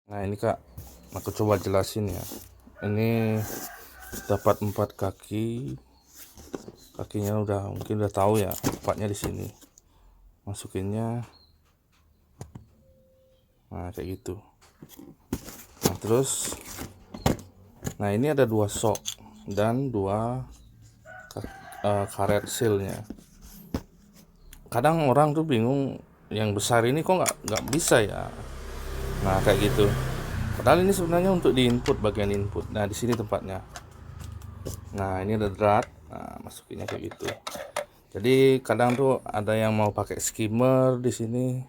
Nah ini kak, aku coba jelasin ya. Ini dapat 4 kaki, kakinya mungkin udah tahu ya, tempatnya di sini. Masukinnya, nah kayak gitu. Nah terus, nah ini ada 2 sok dan 2 karet sealnya. Kadang orang tuh bingung, yang besar ini kok nggak bisa ya. Nah kayak gitu. Padahal ini sebenarnya untuk di input, bagian input. Nah di sini tempatnya. Nah ini ada drat, nah masukinnya kayak gitu. Jadi kadang tuh ada yang mau pakai skimmer di sini,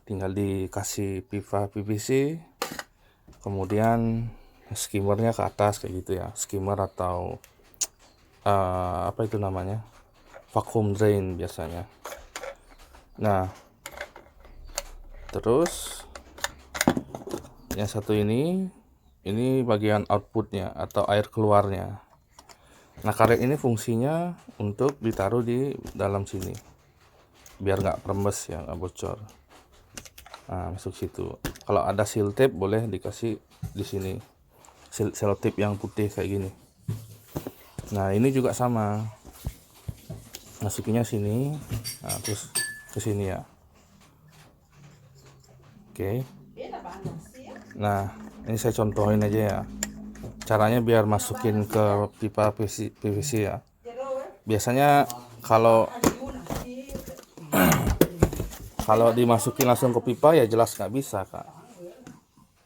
tinggal dikasih pipa PVC, kemudian skimmernya ke atas kayak gitu ya, skimmer atau apa itu namanya, vacuum drain biasanya. Nah terus yang satu ini bagian outputnya atau air keluarnya. Nah karet ini fungsinya untuk ditaruh di dalam sini biar nggak rembes ya, nggak bocor. Nah masuk situ. Kalau ada seal tape boleh dikasih di sini, seal tape yang putih kayak gini. Nah ini juga sama, masukinnya sini, nah terus ke sini ya. Oke. Nah ini saya contohin aja ya, caranya biar masukin ke pipa PVC ya. Biasanya kalau dimasukin langsung ke pipa ya jelas nggak bisa kak.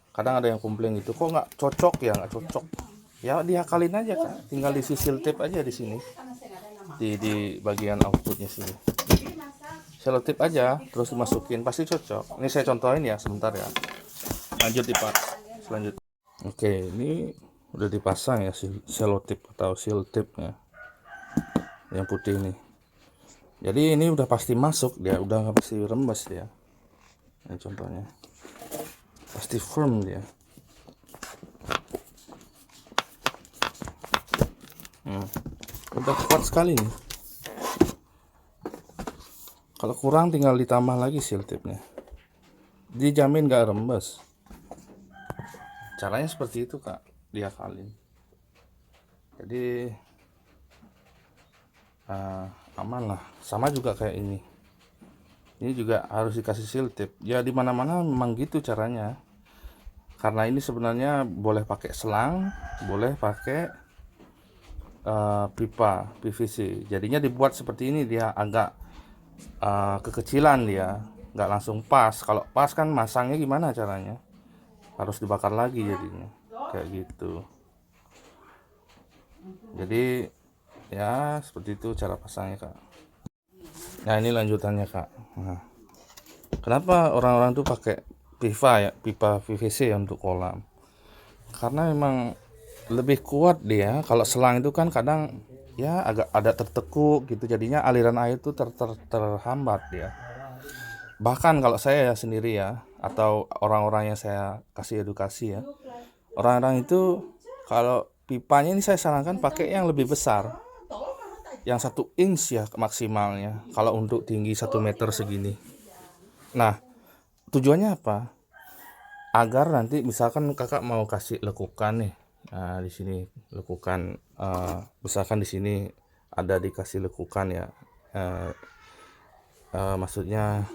Kadang ada yang komplain gitu, kok nggak cocok ya, nggak cocok ya, diakalin aja kak, tinggal disisil tape aja di sini, di bagian outputnya sini, selotip aja terus dimasukin pasti cocok. Ini saya contohin ya, sebentar ya, lanjut di part selanjutnya. Oke, ini udah dipasang ya selotip atau seal tape nya yang putih ini. Jadi ini udah pasti masuk dia, udah nggak pasti rembes dia. Ini contohnya, pasti firm dia. Udah kuat sekali nih. Kalau kurang tinggal ditambah lagi seal tape-nya, dijamin gak rembes. Caranya seperti itu kak, diakalin. Jadi aman lah. Sama juga kayak ini juga harus dikasih seal tape ya, dimana-mana memang gitu caranya. Karena ini sebenarnya boleh pakai selang, boleh pakai pipa PVC. Jadinya dibuat seperti ini, dia agak kekecilan, dia nggak langsung pas. Kalau pas kan masangnya gimana caranya, harus dibakar lagi jadinya kayak gitu. Jadi ya seperti itu cara pasangnya kak. Nah ini lanjutannya kak. Nah, kenapa orang-orang tuh pakai pipa PVC ya untuk kolam? Karena memang lebih kuat dia. Kalau selang itu kan kadang ya agak ada tertekuk gitu, jadinya aliran air itu terhambat dia. Bahkan kalau saya ya sendiri ya, atau orang-orang yang saya kasih edukasi ya, orang-orang itu kalau pipanya ini saya sarankan pakai yang lebih besar, yang 1 inch ya maksimalnya, kalau untuk tinggi 1 meter segini. Nah tujuannya apa? Agar nanti misalkan kakak mau kasih lekukan nih, nah di sini lekukan, misalkan di sini ada dikasih lekukan ya, maksudnya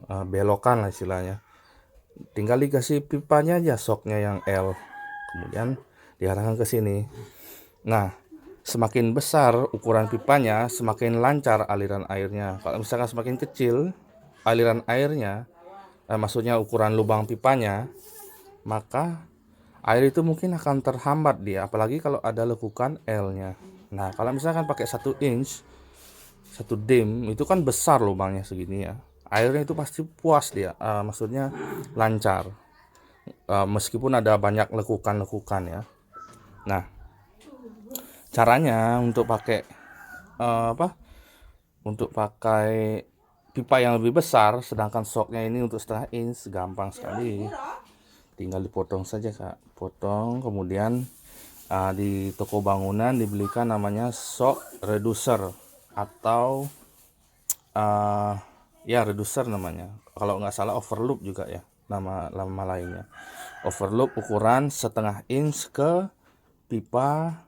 belokan lah istilahnya, tinggal dikasih pipanya aja, soknya yang L, kemudian diarahkan ke sini. Nah semakin besar ukuran pipanya, semakin lancar aliran airnya. Kalau misalkan semakin kecil aliran airnya, maksudnya ukuran lubang pipanya, maka air itu mungkin akan terhambat dia, apalagi kalau ada lekukan L-nya. Nah, kalau misalkan pakai 1 inch, 1 dim itu kan besar lubangnya segini ya. Airnya itu pasti puas dia, maksudnya lancar. Meskipun ada banyak lekukan-lekukan ya. Nah, caranya untuk pakai apa? Untuk pakai pipa yang lebih besar, sedangkan soknya ini untuk 1/2 inch, gampang sekali. Tinggal dipotong saja kak, potong, kemudian di toko bangunan dibelikan namanya shock reducer atau ya reducer namanya, kalau nggak salah overloop juga ya nama lainnya. overlock ukuran setengah inch ke pipa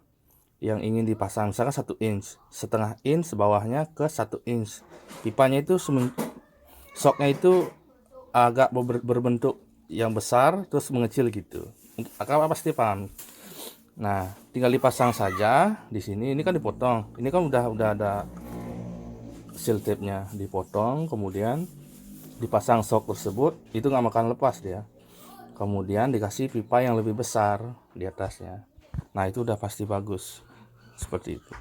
yang ingin dipasang. Misalkan 1 inch, setengah inch bawahnya ke 1 inch. Pipanya itu shocknya itu agak berbentuk yang besar terus mengecil gitu. Kakak pasti paham. Nah, tinggal dipasang saja di sini. Ini kan dipotong. Ini kan udah ada seal tape-nya, dipotong, kemudian dipasang shock tersebut. Itu nggak akan lepas dia. Kemudian dikasih pipa yang lebih besar di atasnya. Nah, itu udah pasti bagus. Seperti itu.